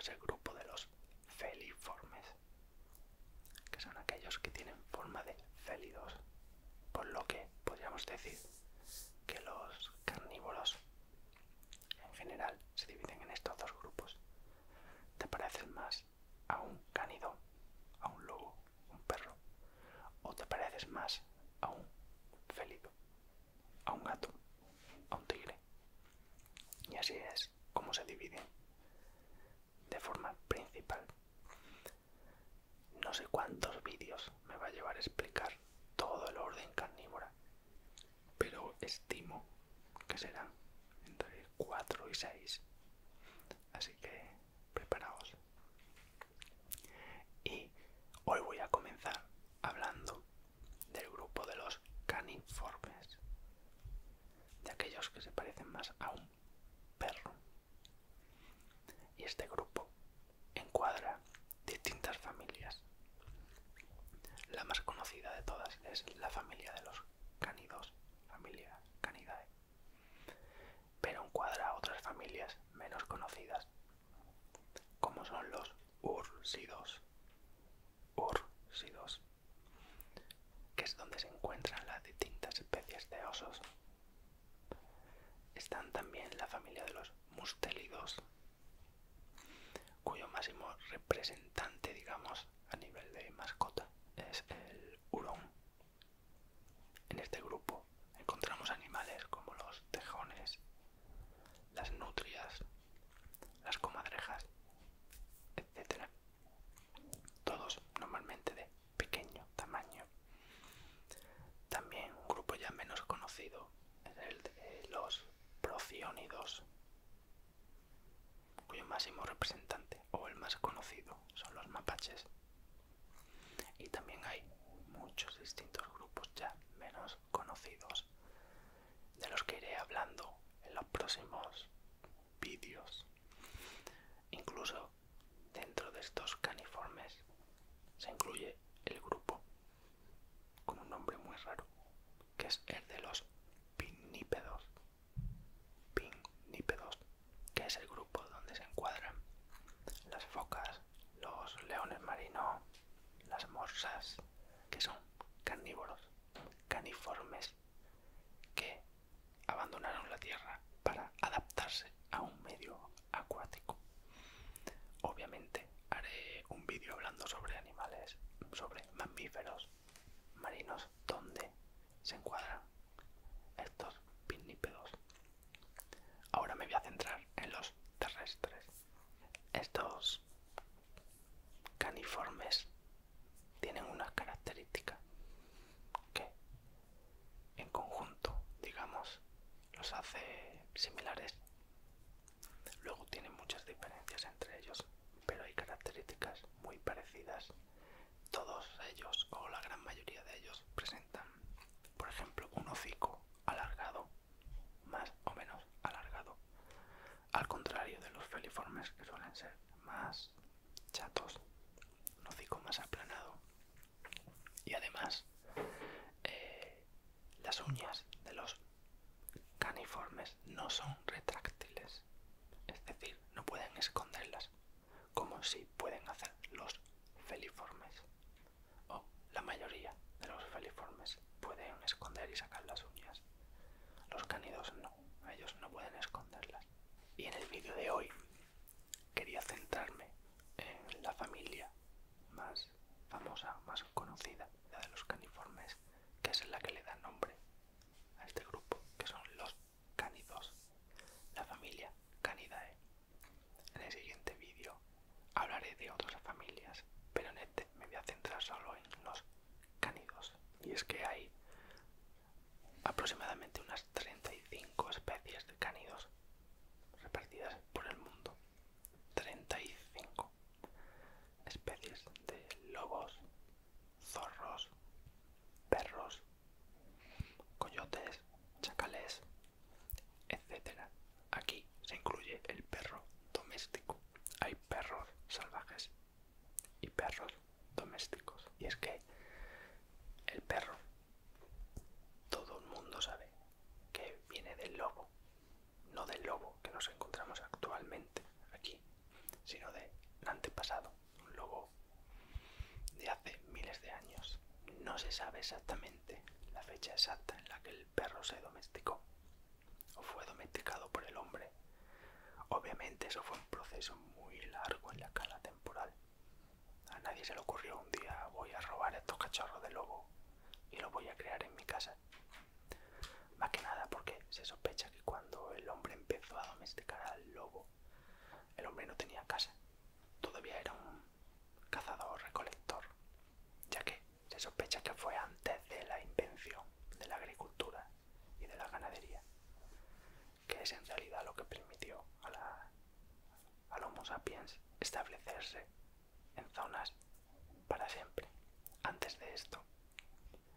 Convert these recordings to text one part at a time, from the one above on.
es el grupo de los feliformes, que son aquellos que tienen forma de félidos, por lo que podríamos decir que los carnívoros en general se dividen en estos dos grupos. ¿Te pareces más a un cánido, a un lobo, un perro? ¿O te pareces más a un félido, a un gato, a un tigre? Y así es como se dividen de forma principal. No sé cuántos vídeos me va a llevar a explicar todo el orden carnívora, pero estimo que serán entre 4 y 6. Así que preparaos. Y hoy voy a comenzar hablando del grupo de los caniformes, de aquellos que se parecen más a un perro. Y este grupo encuadra distintas familias. La más conocida de todas es la familia de los cánidos, familia Canidae, pero encuadra otras familias menos conocidas, como son los úrsidos, que es donde se encuentran las distintas especies de osos. Están también la familia de los mustélidos, cuyo máximo representante, digamos, a nivel de mascota es el hurón. En este grupo encontramos animales como los tejones, las nutrias, las comadrejas, etc. Todos normalmente de pequeño tamaño. También un grupo ya menos conocido es el de los prociónidos, cuyo máximo representante o el más conocido son los mapaches. Y también hay muchos distintos grupos ya menos conocidos, de los que iré hablando en los próximos vídeos. Incluso dentro de estos caniformes se incluye el grupo con un nombre muy raro, que es el de los pinnípedos, que es el grupo donde se encuadran las focas, los leones marinos, las morsas, que son carnívoros, caniformes, que abandonaron la tierra para adaptarse a un medio acuático. Obviamente haré un vídeo hablando sobre animales, sobre mamíferos marinos, donde se encuadran estos pinnípedos. Ahora me voy a centrar en los terrestres. Estos caniformes tienen unas características que en conjunto, digamos, los hace similares. Luego tienen muchas diferencias entre ellos, pero hay características muy parecidas. Todos ellos, o la gran mayoría de ellos, presentan, por ejemplo, un hocico alargado, más o menos alargado, al contrario de los feliformes, que suelen ser más chatos, un hocico más aplanado. Y además, las uñas de los caniformes no son retráctiles, es decir, no pueden esconderlas, como si pueden hacer los feliformes, o la mayoría de los feliformes pueden esconder y sacar las uñas. Los cánidos no, ellos no pueden esconderlas. Y en el vídeo de hoy quería centrarme en la familia más famosa, más conocida, la de los caniformes, que es la que le da nombre a este grupo, que son los cánidos, la familia Canidae. En el siguiente vídeo hablaré de otras familias, pero en este me voy a centrar solo en los cánidos. Y es que hay aproximadamente unas 35 especies de cánidos repartidas por el mundo. 35 especies de lobos, zorros, perros, coyotes, chacales, etc. Aquí se incluye el perro doméstico. Hay perros salvajes y perros domésticos. Y es que el perro No se sabe exactamente la fecha exacta en la que el perro se domesticó o fue domesticado por el hombre. Obviamente eso fue un proceso muy largo en la escala temporal. A nadie se le ocurrió un día voy a robar estos cachorros de lobo y los voy a crear en mi casa. Más que nada porque se sospecha que cuando el hombre empezó a domesticar al lobo, el hombre no tenía casa. Todavía era un cazador-recolector, ya que se sospecha que fue antes de la invención de la agricultura y de la ganadería, que es en realidad lo que permitió al Homo sapiens establecerse en zonas para siempre. Antes de esto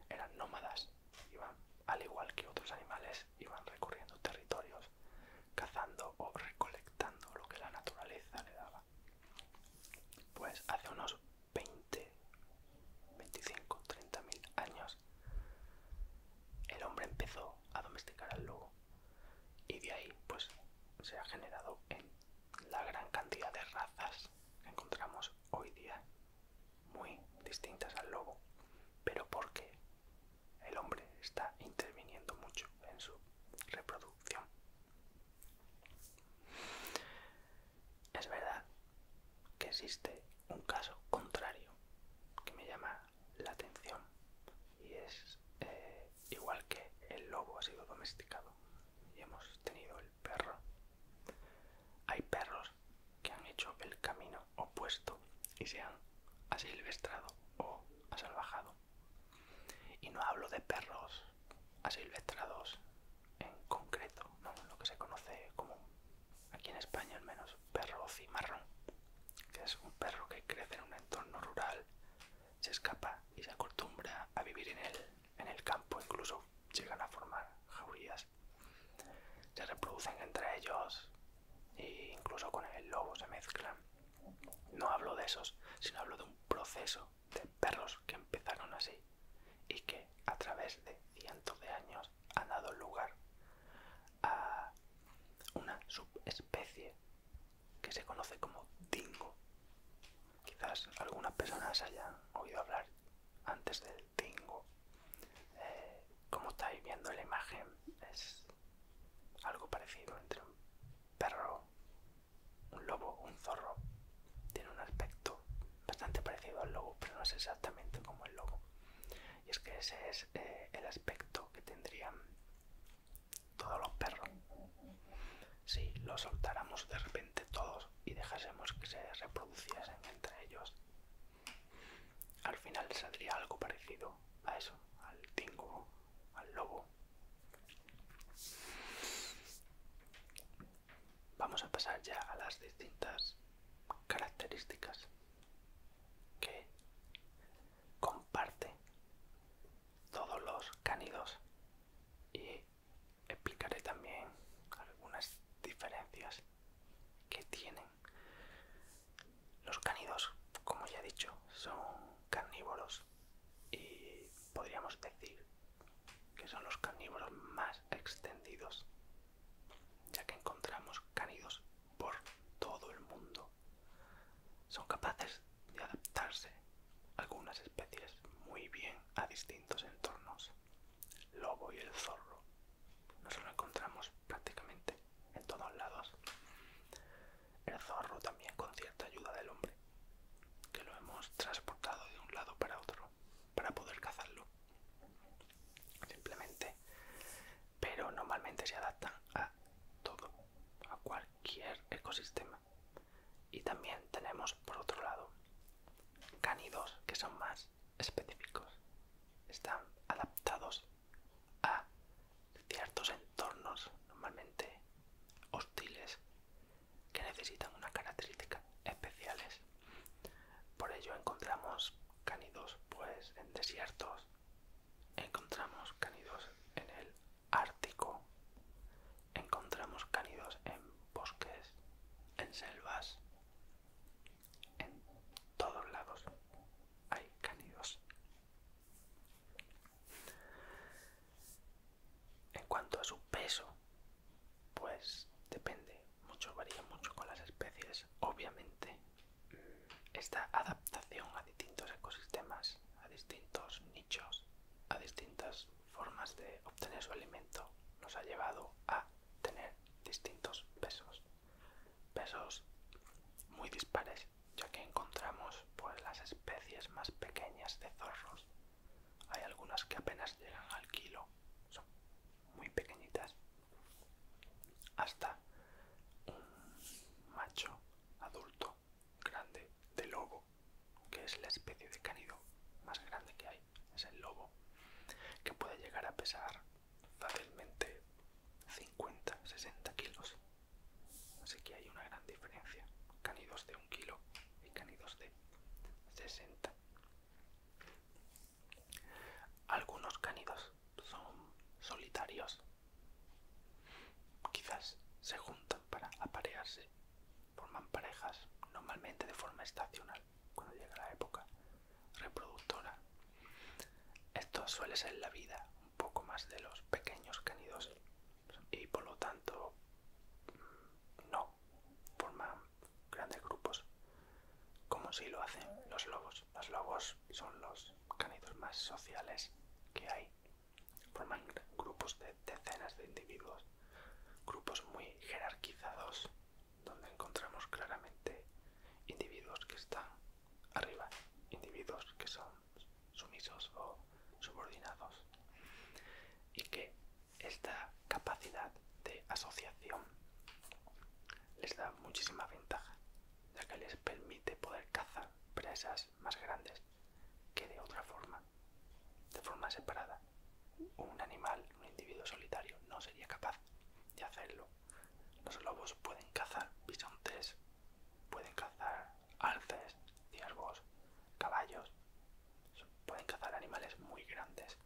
eran nómadas, iban, al igual que otros animales, iban recorriendo territorios, cazando o recolectando lo que la naturaleza le daba. Pues hace unos 20, 25, 30.000 años el hombre empezó a domesticar al lobo y de ahí pues se ha generado en la gran cantidad de razas que encontramos hoy día, muy distintas al lobo, pero porque el hombre está interviniendo mucho en su reproducción. Es verdad que existe un caso contrario que me llama la atención y es igual que el lobo ha sido domesticado y hemos tenido el perro, hay perros que han hecho el camino opuesto y se han asilvestrado o asalvajado. Y no hablo de perros asilvestrados en concreto, no, lo que se conoce como, aquí en España al menos, perro cimarrón, que es un perro que crece en un entorno rural, se escapa y se acostumbra a vivir en el campo, incluso llegan a formar jaurías, se reproducen entre ellos e incluso con el lobo se mezclan. No hablo de esos, sino hablo de un proceso de perros que empezaron así y que a través de cientos de años han dado lugar a una subespecie que se conoce como dingo. Quizás algunas personas hayan oído hablar antes del dingo. Como estáis viendo en la imagen, es algo parecido entre un perro, un lobo, un zorro. Tiene un aspecto bastante parecido al lobo, pero no es exactamente como el lobo. Y es que ese es el aspecto que tendrían todos los perros si los soltáramos de repente todos y dejásemos que se reproduciesen entre ellos. Al final saldría algo parecido a eso, al dingo, al lobo. Vamos a pasar ya a las distintas características que comparte todos los cánidos y explicaré también algunas diferencias que tienen. Los cánidos, como ya he dicho, son carnívoros y podríamos decir que son los carnívoros más extendidos, ya que encontramos cánidos por todo el mundo. Son capaces de adaptarse algunas especies muy bien a distintos entornos. El lobo y el zorro nos lo encontramos prácticamente en todos lados. El zorro también con cierta ayuda del hombre, que lo hemos transportado de un lado para otro para poder cazarlo simplemente, pero normalmente se adaptan a todo, a cualquier ecosistema. Y también tenemos por otro lado cánidos que son más específicos, están adaptados a ciertos entornos normalmente hostiles que necesitan unas características especiales. Por ello encontramos cánidos pues en desiertos, encontramos cánidos en el Ártico, encontramos cánidos en bosques, en selvas, en todos lados hay cánidos. En cuanto a su peso, pues depende mucho, varía mucho con las especies. Obviamente, esta adaptación a distintos ecosistemas, a distintos nichos nichos, a distintas formas de obtener su alimento, nos ha llevado a tener distintos pesos. Pesos muy dispares, ya que encontramos pues las especies más pequeñas de zorros. Hay algunas que apenas llegan al kilo, son muy pequeñitas, hasta un macho adulto grande de lobo, que es la especie de cánido más grande que hay, es el lobo, que puede llegar a pesar fácilmente 50-60 kilos. Así que hay una gran diferencia, cánidos de 1 kilo y cánidos de 60. Algunos cánidos son solitarios, quizás se juntan para aparearse, forman parejas normalmente de forma estacional cuando llega la época reproductora. Esto suele ser la vida un poco más de los pequeños cánidos y por lo tanto no forman grandes grupos como si lo hacen los lobos. Los lobos son los cánidos más sociales que hay, forman grupos de decenas de individuos, grupos muy jerarquizados, donde encontramos claramente individuos que están arriba, individuos que son sumisos o subordinados, y que esta capacidad de asociación les da muchísima ventaja, ya que les permite poder cazar presas más grandes que de otra forma, de forma separada. Un animal, un individuo solitario, no sería capaz de hacerlo. Los lobos pueden cazar bisontes, pueden cazar alces, ciervos, caballos, pueden cazar animales muy grandes.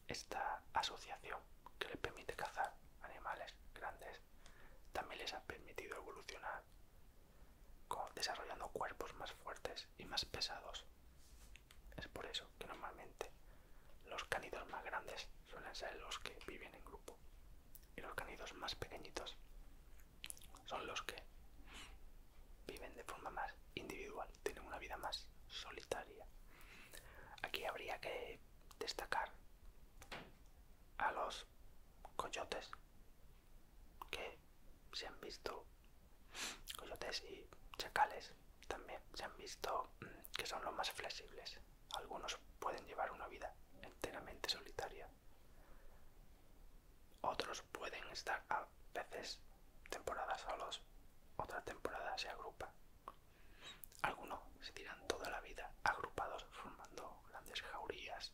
Esta asociación que les permite cazar animales grandes también les ha permitido evolucionar, desarrollando cuerpos más fuertes y más pesados. Es por eso que normalmente los cánidos más grandes suelen ser los que viven en grupo y los cánidos más pequeñitos son los que viven de forma más individual, tienen una vida más solitaria. Aquí habría que destacar a los coyotes, que se han visto, coyotes y chacales también se han visto que son los más flexibles. Algunos pueden llevar una vida enteramente solitaria, otros pueden estar a veces temporadas solos, otra temporada se agrupan, algunos se tiran toda la vida agrupados formando grandes jaurías.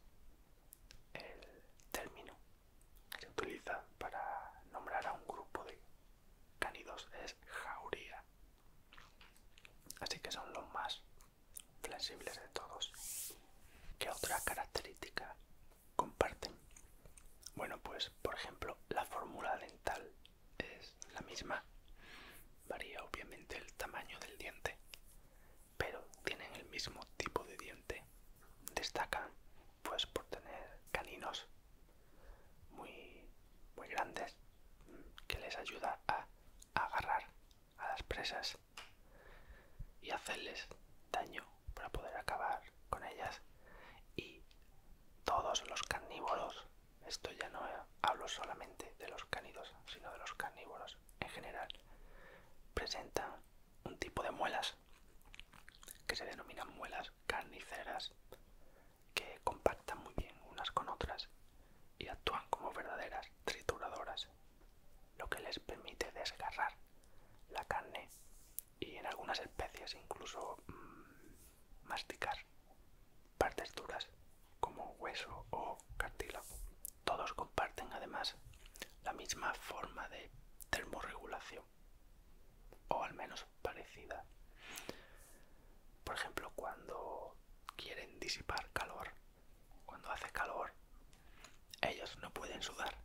El término que se utiliza para nombrar a un grupo de cánidos es jauría, así que son los más flexibles de todos. ¿Qué otra característica comparten? Bueno, pues por ejemplo la fórmula dental es la misma, varía obviamente el tamaño del diente, pero tienen el mismo tipo de diente. Destacan pues por tener caninos muy grandes, que les ayuda a agarrar a las presas y hacerles daño para poder acabar con ellas. Y todos los carnívoros, esto ya no hablo solamente de los cánidos, sino de los carnívoros en general, presentan un tipo de muelas que se denominan muelas carniceras, que compactan muy bien unas con otras y actúan como verdaderas trituradoras, lo que les permite desgarrar la carne y en algunas especies incluso masticar partes duras como hueso o cartílago. Todos comparten además la misma forma de termorregulación, o al menos parecida. Por ejemplo, cuando quieren disipar calor, cuando hace calor, ellos no pueden sudar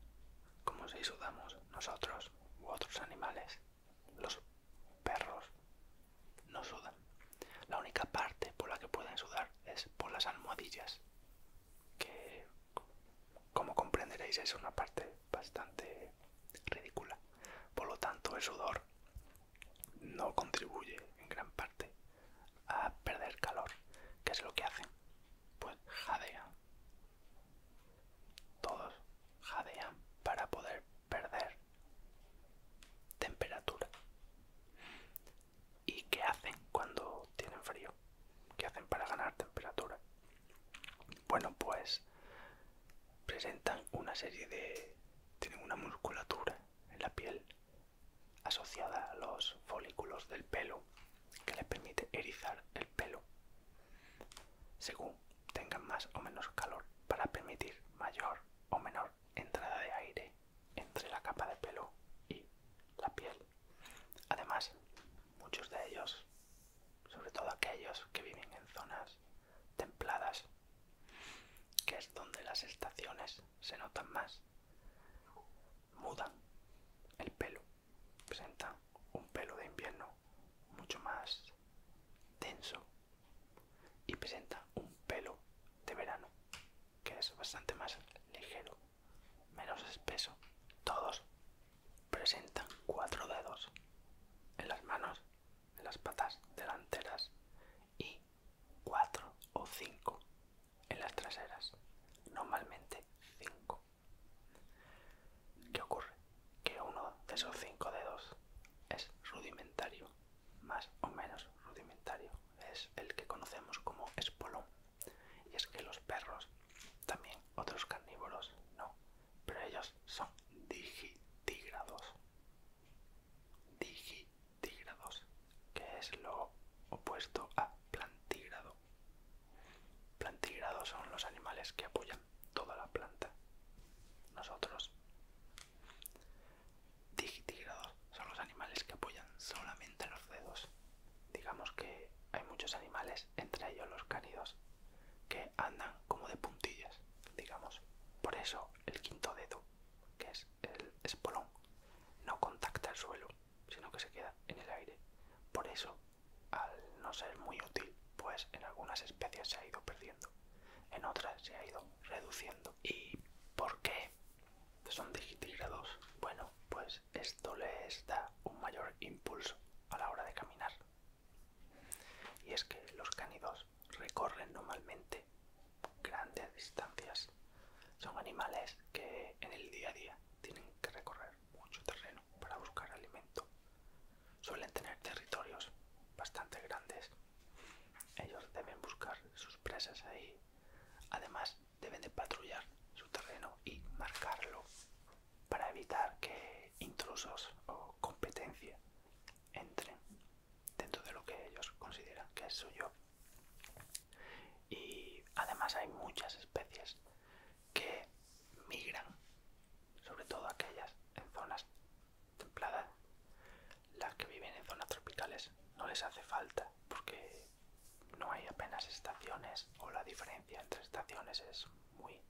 como si sudamos nosotros u otros animales. Los perros no sudan. La única parte por la que pueden sudar es por las almohadillas, que, como comprenderéis, es una parte bastante ridícula. Por lo tanto, el sudor no contribuye en gran parte a perder calor. ¿Qué es lo que hacen? Pues jadean tienen una musculatura en la piel asociada a los folículos del pelo que les permite erizar el pelo según tengan más o menos calor para permitir mayor o menor entrada de aire entre la capa de pelo y la piel. Además, muchos de ellos, sobre todo aquellos que viven en zonas templadas, que es donde las estaciones se notan más, mudan el pelo, presentan un pelo de invierno mucho más denso y presentan un pelo de verano que es bastante más ligero, menos espeso. Todos presentan 4 dedos en las manos, en las patas delanteras y 4 o 5 en las traseras, normalmente 5. ¿Qué ocurre? Que uno de esos 5 dedos es rudimentario, más o menos rudimentario, es el que conocemos como espolón. Y es que los perros, también otros carnívoros, no, pero ellos son digitígrados. Digitígrados, que es lo opuesto a plantígrado. Plantígrados son los animales que apoyan toda la planta. Nosotros, digitígrados, son los animales que apoyan solamente los dedos. Digamos que hay muchos animales, entre ellos los cánidos, que andan como de puntillas, digamos. Por eso el 5.º dedo, que es el espolón, no contacta el suelo, sino que se queda en el aire. Por eso, al no ser muy útil, pues en algunas especies se ha ido perdiendo, en otras se ha ido reduciendo. ¿Y por qué son digitígrados? Bueno, pues esto les da un mayor impulso a la hora de caminar. Y es que los cánidos recorren normalmente grandes distancias. Son animales que en el día a día tienen que recorrer mucho terreno para buscar alimento. Suelen tener territorios bastante grandes. Ellos deben buscar sus presas ahí. Además, deben de patrullar su terreno y marcarlo para evitar que intrusos o competencia entren dentro de lo que ellos consideran que es suyo. Y además hay muchas especies que migran, sobre todo aquellas en zonas templadas. Las que viven en zonas tropicales no les hace falta porque no hay apenas estaciones, o la diferencia entre estaciones es muy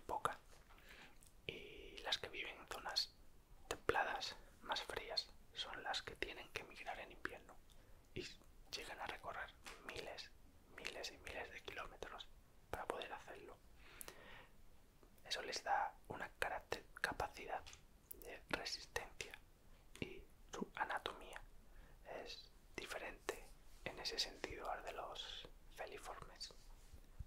poca. Y las que viven en zonas templadas, más frías, son las que tienen que migrar en invierno y llegan a recorrer miles y miles de kilómetros para poder hacerlo. Eso les da una capacidad de resistencia y su anatomía es diferente en ese sentido al de los feliformes.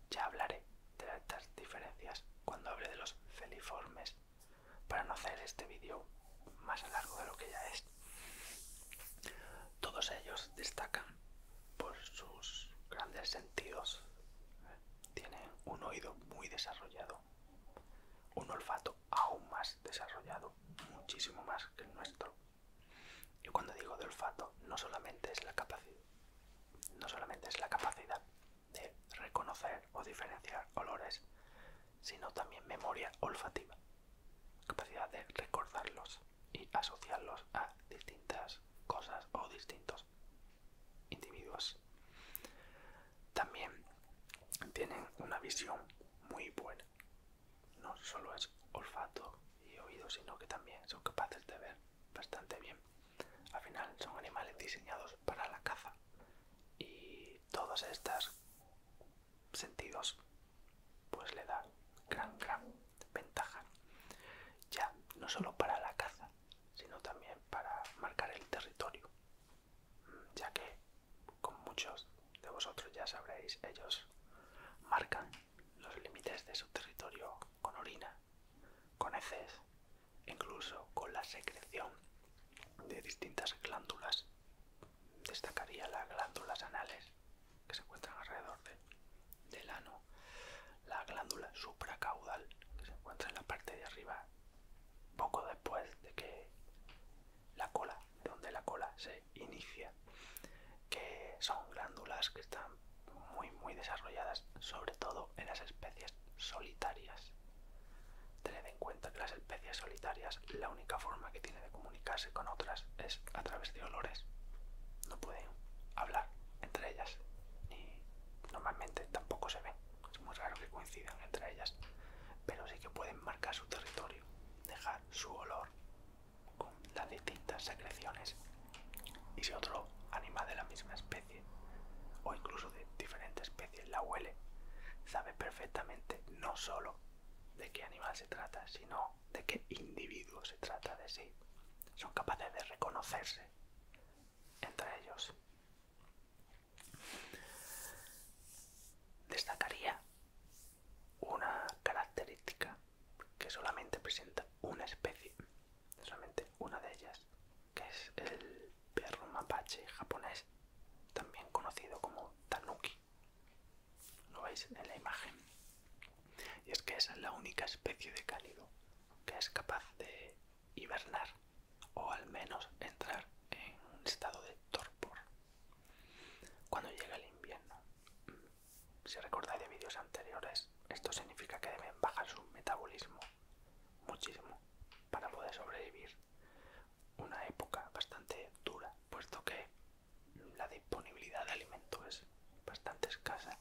Ya hablaré de estas diferencias cuando hable de los feliformes, para no hacer este vídeo más largo de lo que ya es. Todos ellos destacan por sus grandes sentidos. Tienen un oído muy desarrollado, un olfato aún más desarrollado, muchísimo más que el nuestro. Y cuando digo de olfato, no solamente es la capacidad de reconocer o diferenciar olores, sino también memoria olfativa, capacidad de recordarlos y asociarlos a distintas cosas o distintos individuos. También tienen una visión muy buena. No solo es olfato y oído, sino que también son capaces de ver bastante bien. Al final son animales diseñados para la caza y todos estos sentidos pues le dan gran ventaja, ya no solo para la caza, sino también para marcar el territorio, ya que, como muchos de vosotros ya sabréis, ellos marcan los límites de su territorio con orina, con heces, incluso con la secreción de distintas glándulas. Destacaría las glándulas anales que se encuentran alrededor del ano, la glándula supracaudal que se encuentra desarrolladas, sobre todo en las especies solitarias. Tened en cuenta que las especies solitarias, la única forma que tienen de comunicarse con otras es a través de olores. No pueden hablar entre ellas, ni normalmente tampoco se ven. Es muy raro que coincidan entre ellas, pero sí que pueden marcar su territorio, dejar su olor con las distintas secreciones. Y si otro animal de la misma especie, o incluso de diferentes especies, la huele, sabe perfectamente no solo de qué animal se trata, sino de qué individuo se trata de sí. Son capaces de reconocerse entre ellos. Destacaría una característica que solamente presenta una especie, solamente una de ellas, que es el perro mapache japonés, también conocido como tanuki. ¿Lo veis en la imagen? Y es que esa es la única especie de cánido que es capaz de hibernar, o al menos entrar en un estado de torpor cuando llega el invierno. Si recordáis de vídeos anteriores, esto significa que deben bajar su metabolismo muchísimo para poder sobrevivir una época bastante dura, puesto que la disponibilidad de alimento es bastante escasa.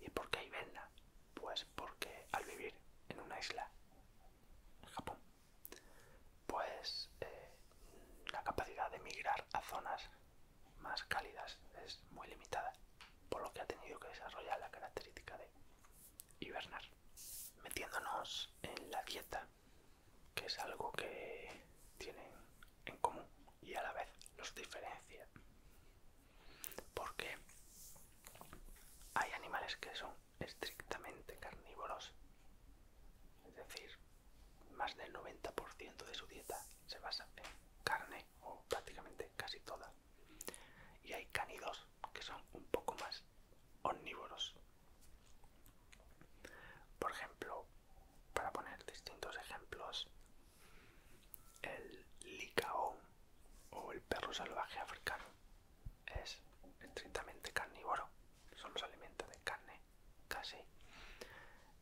¿Y por qué hiberna? Pues porque al vivir en una isla, en Japón, pues la capacidad de migrar a zonas más cálidas es muy limitada, por lo que ha tenido que desarrollar la característica de hibernar. Metiéndonos en la dieta, que es algo que tienen en común y a la vez los diferencia, porque hay animales que son estrictamente carnívoros, es decir, más del 90% de su dieta se basa en carne, o prácticamente casi toda, y hay cánidos que son un poco más omnívoros. Por ejemplo, para poner distintos ejemplos, el licaón o el perro salvaje africano es estrictamente carnívoro, solo se alimenta de carne, casi.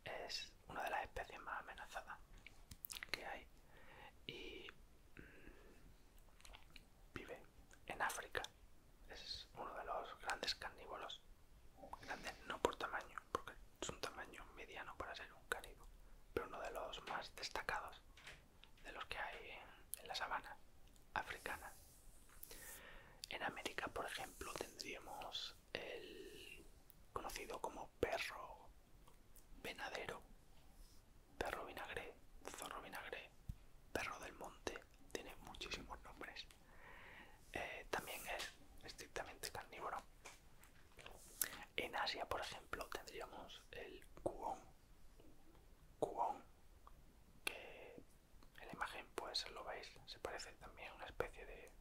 Es una de las especies más amenazadas que hay y vive en África. Es uno de los grandes carnívoros, grandes no por tamaño, porque es un tamaño mediano para ser un cánido, pero uno de los más destacados de los que hay en la sabana africana. En América, por ejemplo, tendríamos el conocido como perro venadero, perro vinagre, zorro vinagre, perro del monte, tiene muchísimos nombres. También es estrictamente carnívoro. En Asia, por ejemplo, tendríamos el cuón, que en la imagen pues lo veis, se parece también a una especie de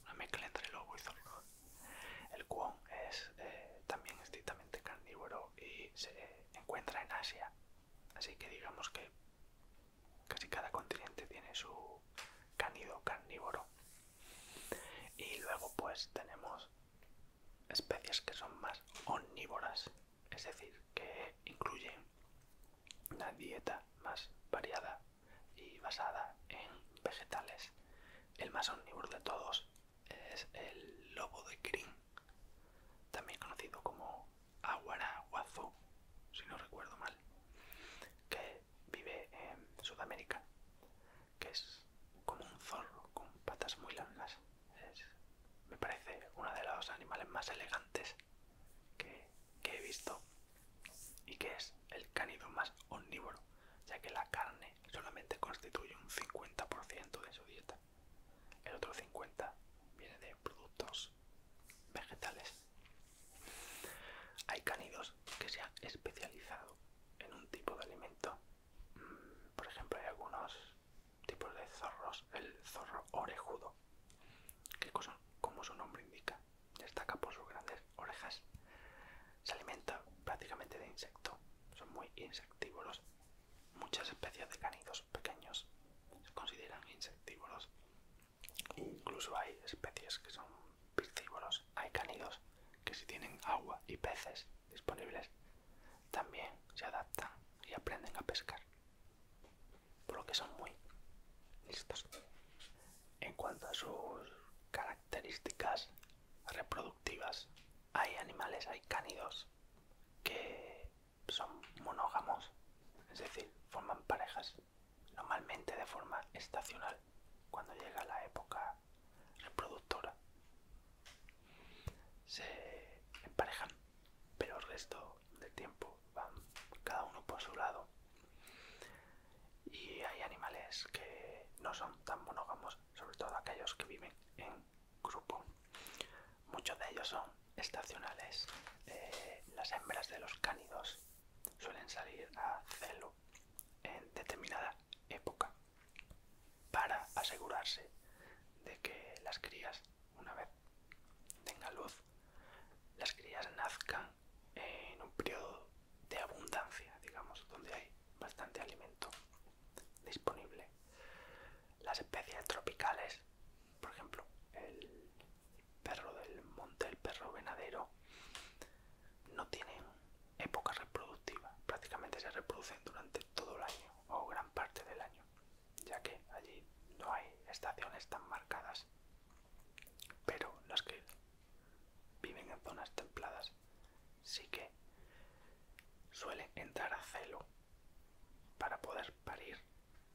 una mezcla entre lobo y zorro. El cuón es también estrictamente carnívoro y se encuentra en Asia, así que digamos que casi cada continente tiene su cánido carnívoro. Y luego pues tenemos especies que son más omnívoras, es decir, que incluyen una dieta más variada y basada en vegetales. El más omnívoro de todos es el lobo de Kirin, también conocido como aguaraguazú, si no recuerdo mal, que vive en Sudamérica, que es como un zorro con patas muy largas. Me parece uno de los animales más elegantes que he visto, y que es el cánido más omnívoro, ya que la carne solamente constituye un 50% de su dieta. El otro 50% viene de productos vegetales. Hay cánidos que se han especializado en un tipo de alimento. Por ejemplo, hay algunos tipos de zorros, el zorro orejudo, que como su nombre indica, destaca por sus grandes orejas. Se alimenta prácticamente de insectos, son muy insectívoros. Muchas especies de cánidos pequeños se consideran insectívoros. Incluso hay especies que son piscívoros. Hay cánidos que si tienen agua y peces disponibles, también se adaptan y aprenden a pescar, por lo que son muy listos. En cuanto a sus características reproductivas, hay cánidos que son monógamos, es decir, forman parejas, normalmente de forma estacional, cuando llega la época reproductora. Se emparejan, pero el resto del tiempo van cada uno por su lado. Y hay animales que no son tan monógamos, sobre todo aquellos que viven en grupo. Muchos de ellos son estacionales. Las hembras de los cánidos suelen salir a celo en determinada época para asegurarse de que las crías, una vez tengan luz, las crías nazcan en un periodo de abundancia, digamos, donde hay bastante alimento disponible. Las especies tropicales, por ejemplo, el perro del monte, el perro venadero, no tienen época reproductiva, prácticamente se reproducen durante todo el año o gran parte del año, ya que allí no hay estaciones tan marcadas. Pero las que viven en zonas templadas sí que suelen entrar a celo para poder parir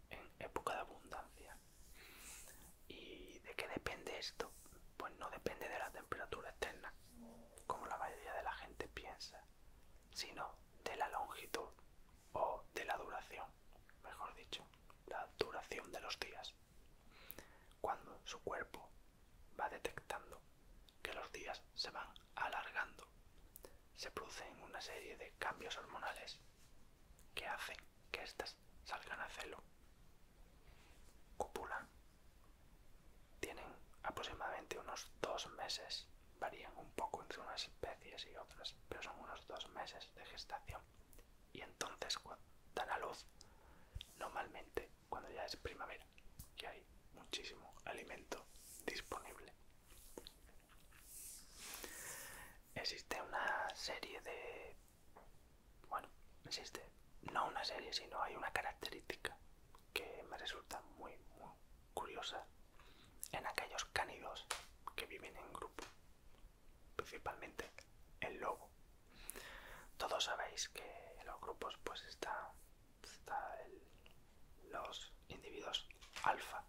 en época de abundancia. ¿Y de qué depende esto? Pues no depende de la temperatura externa, como la mayoría de la gente piensa, sino de la longitud o de la duración, mejor dicho, la duración de los días. Cuando su cuerpo va detectando que los días se van alargando, se producen una serie de cambios hormonales que hacen que éstas salgan a celo, copulan, tienen aproximadamente unos 2 meses, varían un poco entre unas especies y otras, pero son unos 2 meses de gestación, y entonces dan a luz, normalmente cuando ya es primavera, que hay muchísimo alimento disponible. Existe una serie de... no una serie, sino hay una característica que me resulta muy curiosa en aquellos cánidos que viven en grupo, principalmente el lobo. Todos sabéis que en los grupos pues está los individuos alfa,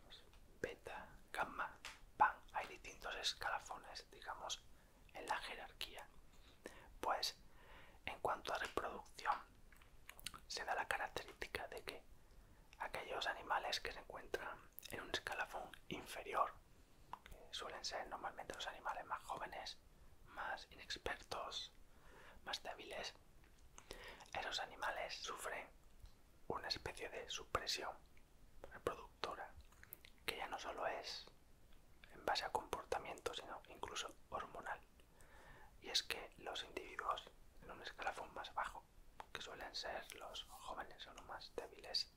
los beta, gamma, pan. Hay distintos escalafones, digamos, en la jerarquía. Pues en cuanto a reproducción, se da la característica de que aquellos animales que se encuentran en un escalafón inferior, que suelen ser normalmente los animales más jóvenes, más inexpertos, más débiles, esos animales sufren una especie de supresión reproductora que ya no solo es en base a comportamiento, sino incluso hormonal. Y es que los individuos en un escalafón más bajo, que suelen ser los jóvenes o los más débiles,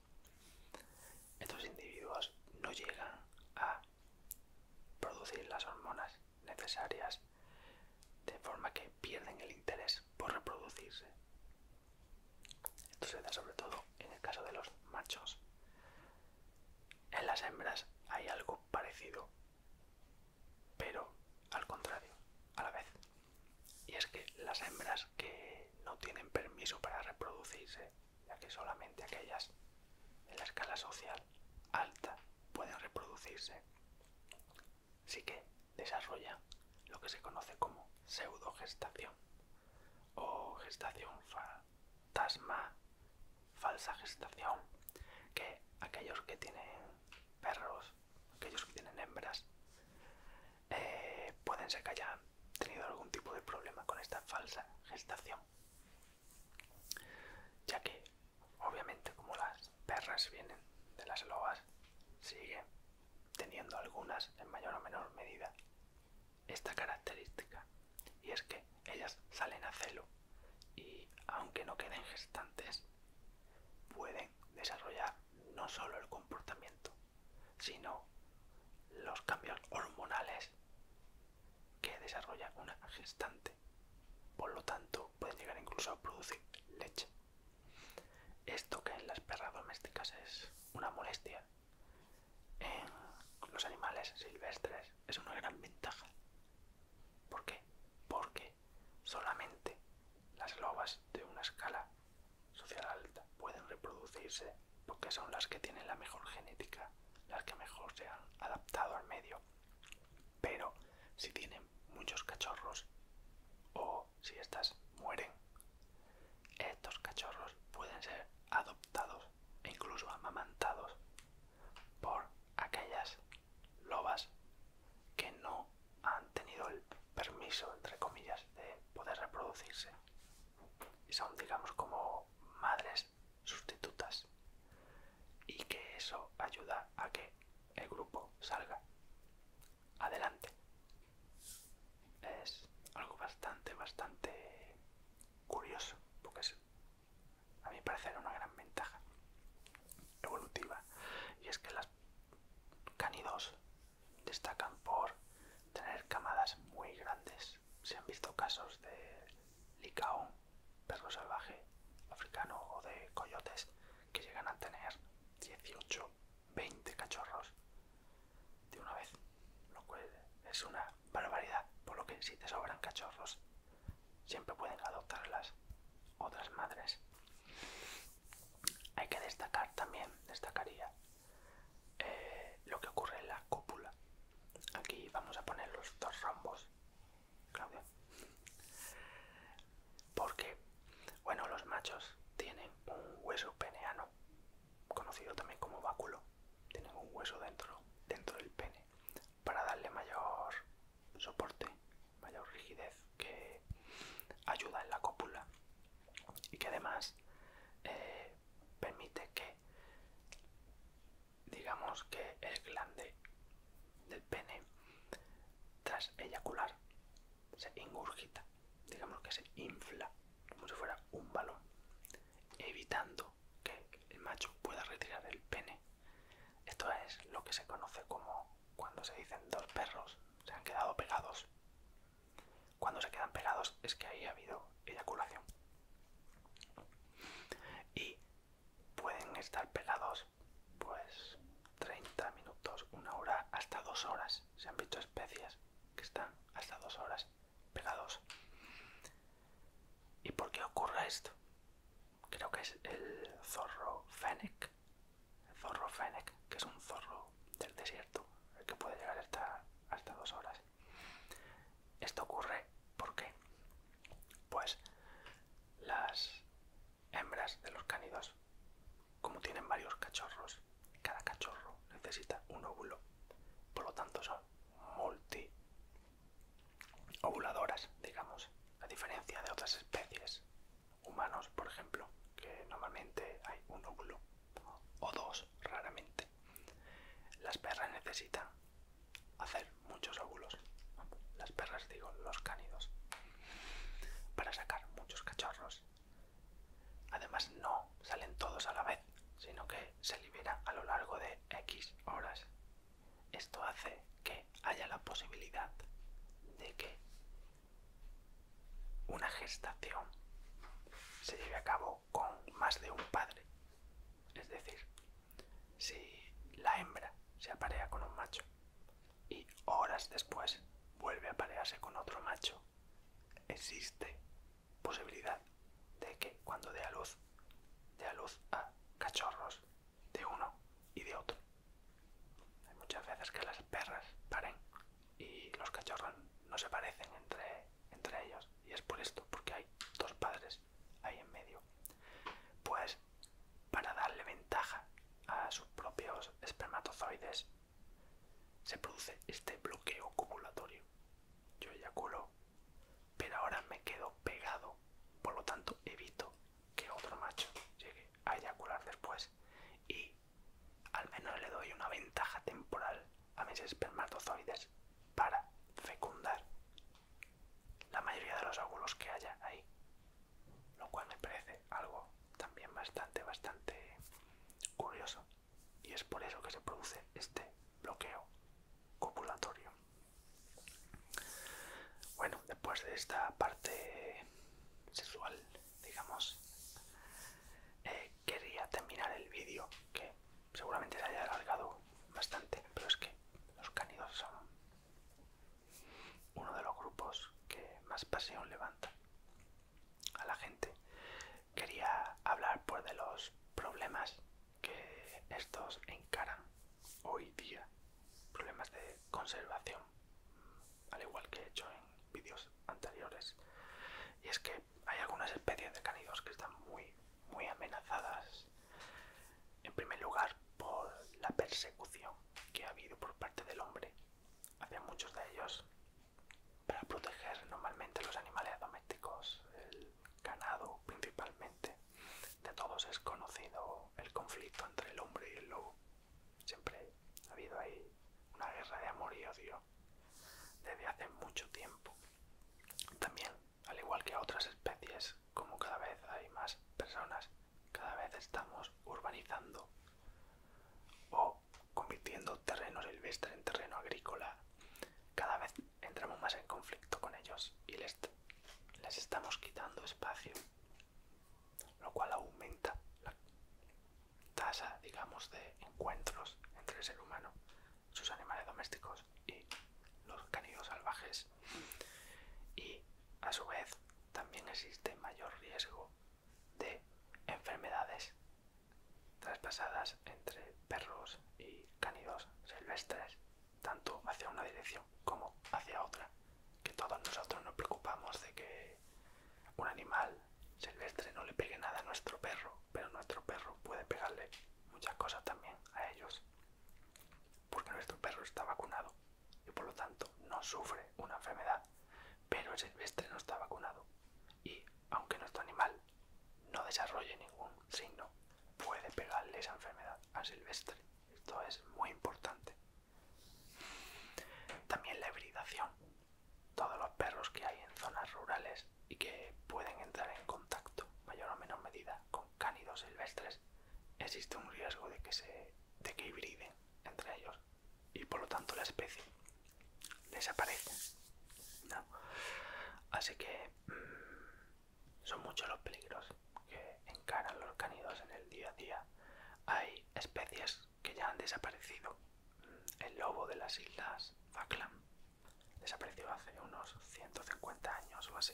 estos individuos no llegan a producir las hormonas necesarias, de forma que pierden el interés por reproducirse. Esto se da sobre todo en el caso de los machos. En las hembras hay algo parecido, pero al contrario, a la vez. Y es que las hembras que no tienen permiso para reproducirse, ya que solamente aquellas en la escala social alta pueden reproducirse, sí que desarrollan lo que se conoce como pseudogestación o gestación fantasma, falsa gestación, que aquellos que tienen perros, aquellos que tienen hembras, pueden ser que hayan tenido algún tipo de problema con esta falsa gestación, ya que obviamente como las perras vienen de las lobas, siguen teniendo algunas en mayor o menor medida esta característica, y es que ellas salen a celo y aunque no queden gestantes, pueden desarrollar no solo el comportamiento, sino los cambios hormonales que desarrolla una gestante, por lo tanto pueden llegar incluso a producir leche. Esto que en las perras domésticas es una molestia, en los animales silvestres es una gran ventaja. ¿Por qué? Porque solamente las lobas de una escala social alta pueden reproducirse, porque son las que tienen la mejor genética, las que mejor se han adaptado al medio. Pero si tienen muchos cachorros o si estas mueren, estos cachorros pueden ser adoptados e incluso amamantados por aquellas lobas que no han tenido el permiso, entre comillas, de poder reproducirse. Y son, digamos, como madres sustitutas. Y que eso ayuda a que el grupo salga adelante. Es algo bastante curioso, porque a mi parecer una gran ventaja evolutiva. Y es que las cánidos destacan por tener camadas muy grandes. Se han visto casos de licaón, perro salvaje africano, o de coyotes que llegan a tener 18, 20 cachorros de una vez, lo cual es una barbaridad, por lo que si te sobran cachorros siempre pueden adoptarlas otras madres. Hay que destacar también, destacaría lo que ocurre en la cópula. Aquí vamos a poner los dos rombos, Claudia, porque bueno, los machos tienen un hueso peneano, conocido también como báculo. Tienen un hueso dentro del pene para darle mayor soporte, mayor rigidez, que ayuda en la cópula y que además permite que, digamos, que el glande del pene tras eyacular se ingurgita, digamos que se infla como si fuera un balón, evitando que el macho pueda retirar el pene. Esto es lo que se conoce como cuando se dicen dos perros se han quedado pegados. Cuando se quedan pegados es que ahí ha habido eyaculación. Y pueden estar pegados pues 30 minutos, una hora, hasta 2 horas. Se han visto especies que están hasta 2 horas pegados. ¿Y por qué ocurre esto? Creo que es el zorro fennec. El zorro fennec, que es un zorro del desierto, el que puede llegar a estar hasta 2 horas. Esto ocurre porque, pues, las hembras de los cánidos, como tienen varios cachorros, cada cachorro necesita un óvulo, por lo tanto son multi ovuladoras, digamos, a diferencia de otras especies, humanos por ejemplo, que normalmente hay un óvulo o dos raramente. Las perras necesitan hacer muchos óvulos, las perras digo, los cánidos, para sacar muchos cachorros. Además no salen todos a la vez, sino que se liberan a lo largo de X horas. Esto hace que haya la posibilidad de que una gestación se lleve a cabo con más de un padre. Es decir, si la hembra se aparea con un macho y horas después vuelve a aparearse con otro macho, existe posibilidad de que cuando dé a luz a cachorros de uno y de otro. Hay muchas veces que las perras paren y los cachorros no se parecen entre ellos, y es por esto, porque hay dos padres ahí en medio. Pues para darle ventaja a sus propios espermatozoides se produce este bloqueo copulatorio. Yo eyaculo, pero ahora me quedo pegado, por lo tanto evito que otro macho llegue a eyacular después, y al menos le doy una ventaja temporal a mis espermatozoides para fecundar la mayoría de los óvulos que haya ahí, lo cual me parece algo también bastante curioso, y es por eso que se produce este bloqueo copulatorio. Bueno, después de esta parte sexual, digamos. Quería terminar el vídeo, que seguramente se haya alargado bastante, pero es que los cánidos son uno de los grupos que más pasión levanta a la gente. Quería hablar pues de los problemas que estos encaran hoy día, problemas de conservación, al igual que he hecho en vídeos anteriores. Y es que hay algunas especies de cánidos que están muy amenazadas, en primer lugar por la persecución que ha habido por parte del hombre hacia muchos de ellos para proteger normalmente los animales domésticos, el ganado principalmente. De todos es conocido el conflicto entre el hombre y el lobo. Siempre ha habido ahí una guerra de amor y odio desde hace mucho tiempo. También, al igual que a otras especies, como cada vez hay más personas, cada vez estamos urbanizando o convirtiendo terreno silvestre en terreno agrícola, cada vez entramos más en conflicto con ellos y les estamos quitando espacio, lo cual aumenta la tasa, digamos, de encuentros entre el ser humano, sus animales domésticos y los cánidos salvajes. Y a su vez también existe mayor riesgo de enfermedades traspasadas entre perros y cánidos silvestres, tanto hacia una dirección como hacia otra, que todos nosotros nos preocupamos de que un animal silvestre no le pegue nada a nuestro perro, pero nuestro perro puede pegarle muchas cosas también a ellos, porque nuestro perro está vacunado y por lo tanto no sufre una enfermedad, pero el silvestre no está vacunado, y aunque nuestro animal no desarrolle ningún signo, puede pegarle esa enfermedad al silvestre. Esto es muy importante. También la hibridación. Todos los perros que hay en zonas rurales y que pueden entrar en contacto, mayor o menor medida, con cánidos silvestres, existe un riesgo de que hibriden entre ellos y por lo tanto la especie desaparece, ¿no? Así que son muchos los peligros que encaran los cánidos en el día a día. Hay especies que ya han desaparecido. El lobo de las islas Falkland desapareció hace unos 150 años o así.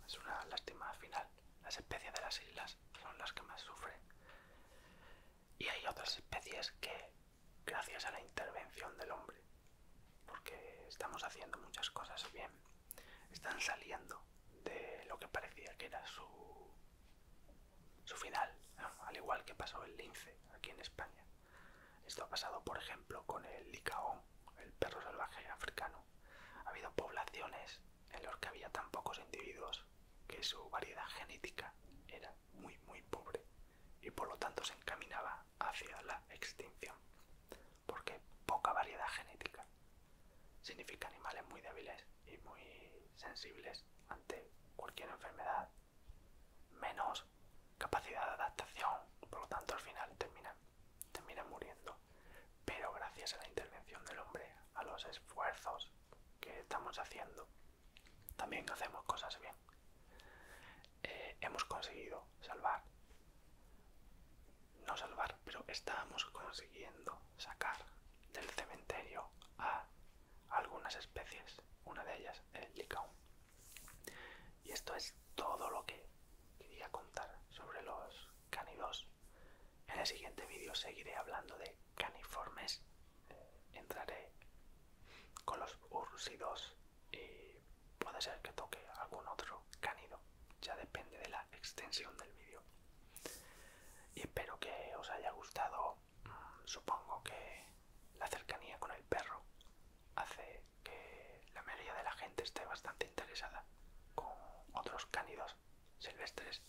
Es una lástima final. Las especies de las islas son las que más sufren. Y hay otras especies que, gracias a la intervención del hombre, porque estamos haciendo muchas cosas bien, están saliendo de lo que parecía que era su final, ¿no? Al igual que pasó el lince aquí en España. Esto ha pasado, por ejemplo, con el licaón, el perro salvaje africano. Ha habido poblaciones en las que había tan pocos individuos que su variedad genética era muy pobre y por lo tanto se encaminaba hacia la extinción, porque poca variedad genética significa animales muy débiles y muy sensibles ante cualquier enfermedad, menos capacidad de adaptación, por lo tanto al final terminan muriendo. Pero gracias a la intervención del hombre, a los esfuerzos que estamos haciendo, también hacemos cosas bien. Hemos conseguido pero estábamos consiguiendo sacar del cementerio a algunas especies, una de ellas el licaón. Y esto es todo lo que quería contar sobre los cánidos. En el siguiente vídeo seguiré hablando de caniformes, entraré con los úrsidos y puede ser que toque algún otro cánido, ya depende de la extensión del vídeo. Y espero que os haya gustado. Supongo que la cercanía con el perro hace que la mayoría de la gente esté bastante interesada con otros cánidos silvestres